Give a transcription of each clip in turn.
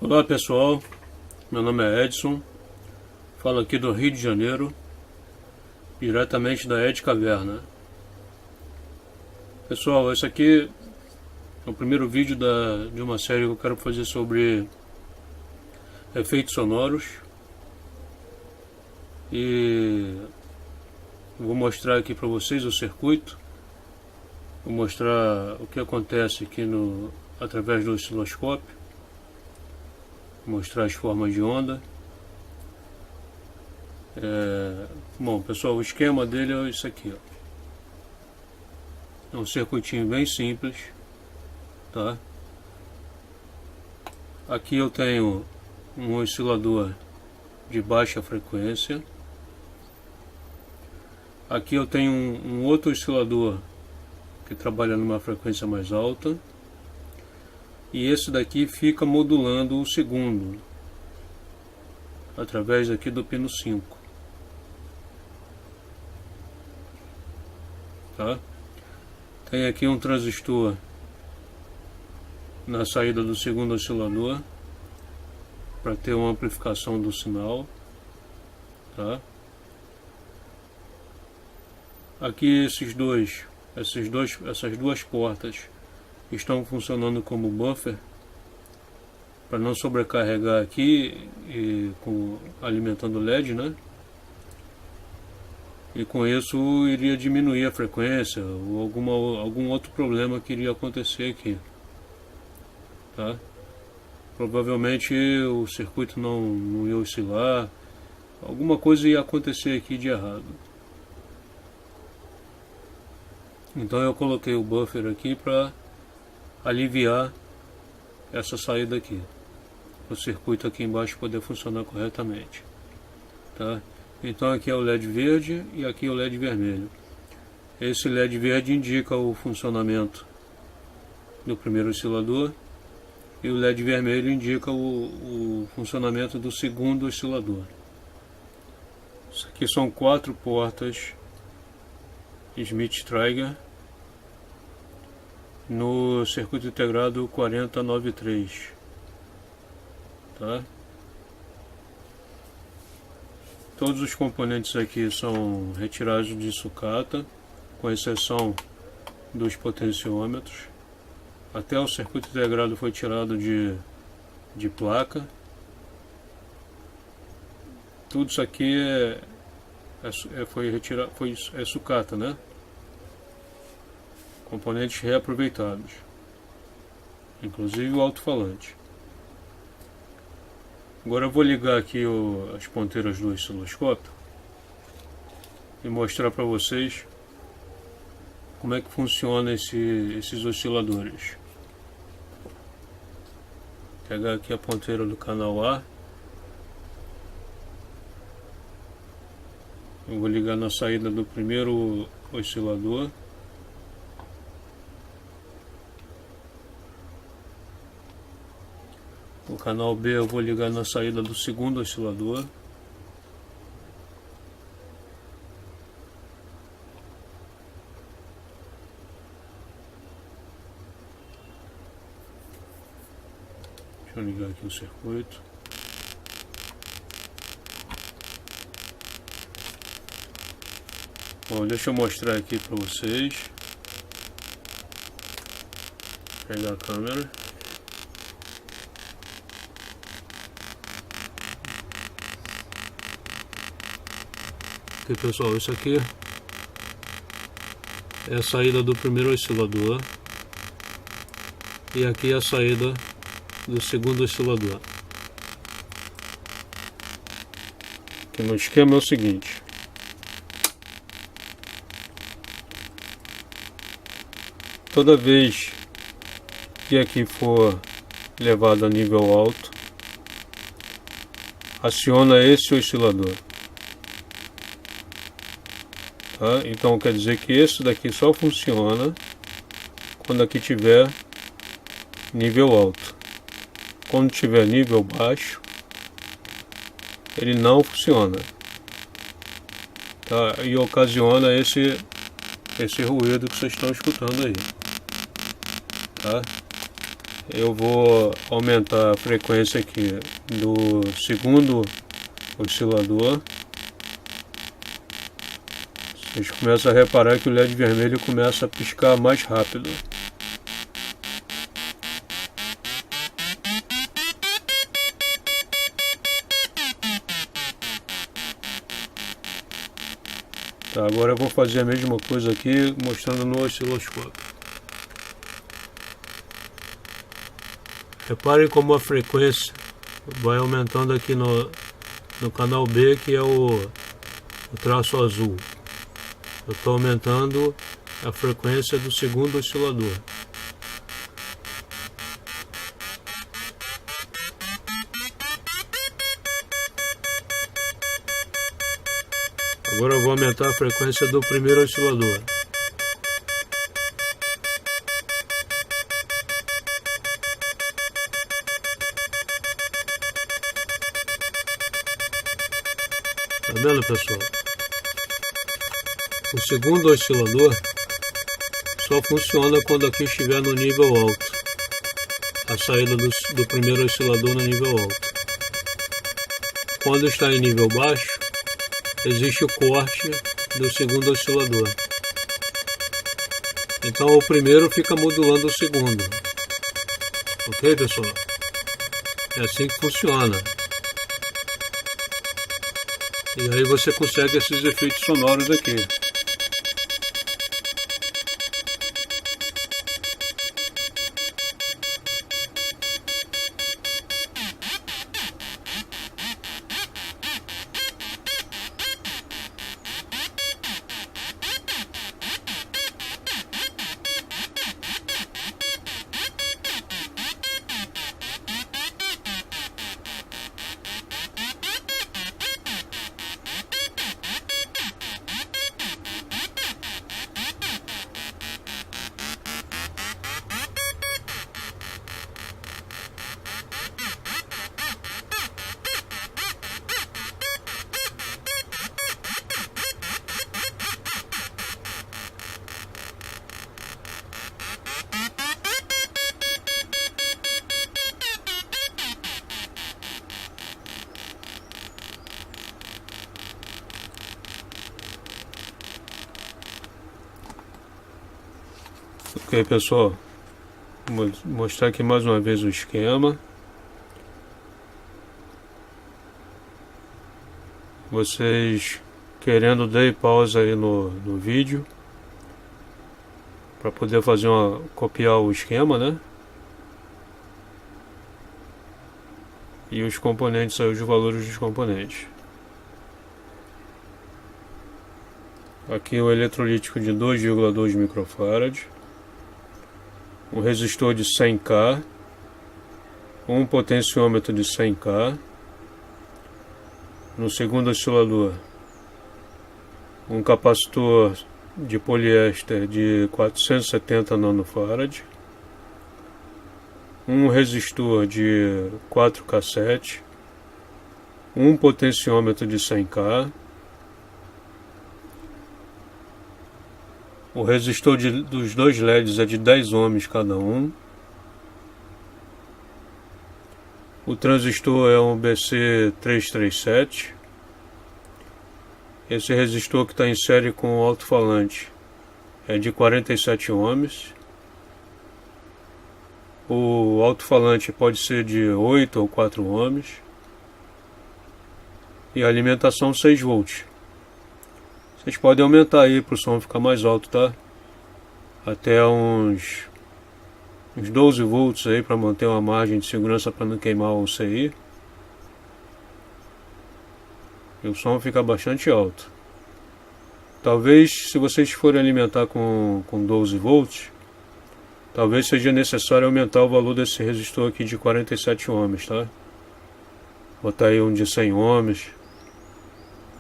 Olá pessoal, meu nome é Edson, falo aqui do Rio de Janeiro, diretamente da Ed Caverna. Pessoal, esse aqui é o primeiro vídeo de uma série que eu quero fazer sobre efeitos sonoros. E vou mostrar aqui para vocês o circuito, vou mostrar o que acontece aqui através do osciloscópio, mostrar as formas de onda. Bom pessoal, o esquema dele é isso aqui, ó. É um circuitinho bem simples, tá? Aqui eu tenho um oscilador de baixa frequência. Aqui eu tenho um outro oscilador que trabalha numa frequência mais alta. E esse daqui fica modulando o segundo, através aqui do pino 5. Tá? Tem aqui um transistor na saída do segundo oscilador, para ter uma amplificação do sinal. Tá? Aqui essas duas portas estão funcionando como buffer para não sobrecarregar aqui e alimentando o LED, né? e com isso iria diminuir a frequência ou algum outro problema que iria acontecer aqui, tá? Provavelmente o circuito não ia oscilar, alguma coisa ia acontecer aqui de errado. Então eu coloquei o buffer aqui para aliviar essa saída aqui, o circuito aqui embaixo poder funcionar corretamente, tá? Então aqui é o LED verde e aqui é o LED vermelho. Esse LED verde indica o funcionamento do primeiro oscilador e o LED vermelho indica o funcionamento do segundo oscilador. Isso aqui são 4 portas Smith-Traeger no circuito integrado 4093, tá? Todos os componentes aqui são retirados de sucata, com exceção dos potenciômetros. Até o circuito integrado foi tirado de placa. Tudo isso aqui foi retirado, é sucata, né? Componentes reaproveitados, inclusive o alto-falante. Agora eu vou ligar aqui as ponteiras do osciloscópio e mostrar para vocês como é que funciona esses osciladores. Vou pegar aqui a ponteira do canal A. Eu vou ligar na saída do primeiro oscilador. O canal B eu vou ligar na saída do segundo oscilador. Deixa eu ligar aqui o circuito. Bom, deixa eu mostrar aqui para vocês. Vou pegar a câmera. Aqui, pessoal, isso aqui é a saída do primeiro oscilador e aqui é a saída do segundo oscilador. Aqui no esquema é o seguinte: toda vez que aqui for levado a nível alto, aciona esse oscilador. Tá? Então quer dizer que esse daqui só funciona quando aqui tiver nível alto. Quando tiver nível baixo, ele não funciona, tá? E ocasiona esse ruído que vocês estão escutando aí, tá? Eu vou aumentar a frequência aqui do segundo oscilador. Vocês começam a reparar que o LED vermelho começa a piscar mais rápido. Tá, agora eu vou fazer a mesma coisa aqui, mostrando no osciloscópio. Reparem como a frequência vai aumentando aqui no canal B, que é o traço azul. Eu estou aumentando a frequência do segundo oscilador. Agora eu vou aumentar a frequência do primeiro oscilador. Tá vendo, pessoal? O segundo oscilador só funciona quando aqui estiver no nível alto. A saída do primeiro oscilador no nível alto. Quando está em nível baixo, existe o corte do segundo oscilador. Então o primeiro fica modulando o segundo. Ok, pessoal? É assim que funciona. E aí você consegue esses efeitos sonoros aqui. Ok, pessoal, vou mostrar aqui mais uma vez o esquema. Vocês querendo, dei pausa aí no vídeo para poder fazer copiar o esquema, né? E os componentes aí, os valores dos componentes. Aqui o eletrolítico de 2,2 microfarad, um resistor de 100K, um potenciômetro de 100K, no segundo oscilador um capacitor de poliéster de 470 nanofarad, um resistor de 4K7, um potenciômetro de 100K, o resistor dos dois LEDs é de 10 ohms cada um, o transistor é um BC337, esse resistor que está em série com o alto-falante é de 47 ohms, o alto-falante pode ser de 8 ou 4 ohms, e a alimentação 6 volts. Vocês podem aumentar aí para o som ficar mais alto, tá? Até uns 12 volts aí para manter uma margem de segurança para não queimar o CI. E o som fica bastante alto. Talvez, se vocês forem alimentar com 12 volts, talvez seja necessário aumentar o valor desse resistor aqui de 47 ohms, tá? Botar aí um de 100 ohms,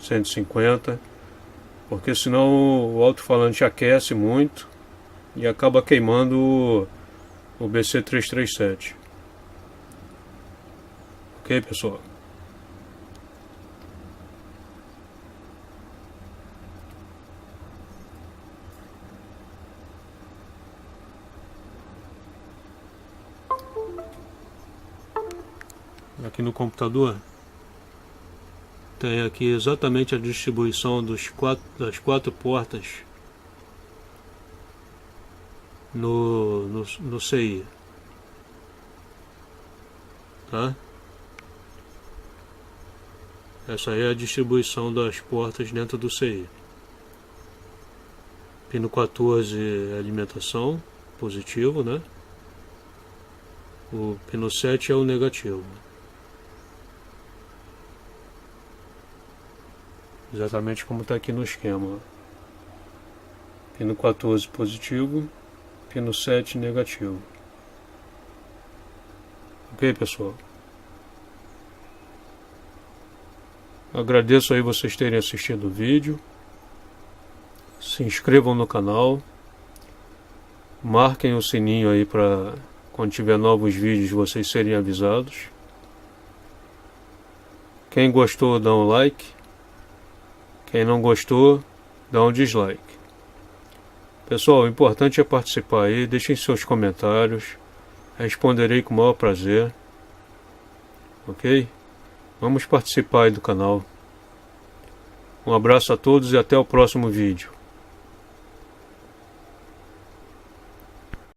150, porque senão o alto-falante aquece muito e acaba queimando o BC337. Ok, pessoal? Aqui no computador tem aqui exatamente a distribuição das quatro portas no CI, tá? Essa aí é a distribuição das portas dentro do CI. Pino 14 é alimentação, positivo, né? O pino 7 é o negativo. Exatamente como está aqui no esquema. Pino 14 positivo, pino 7 negativo. Ok, pessoal? Agradeço aí vocês terem assistido o vídeo. Se inscrevam no canal. Marquem o sininho aí para quando tiver novos vídeos vocês serem avisados. Quem gostou, dá um like. Quem não gostou, dá um dislike. Pessoal, o importante é participar aí, deixem seus comentários, responderei com o maior prazer. Ok? Vamos participar aí do canal. Um abraço a todos e até o próximo vídeo.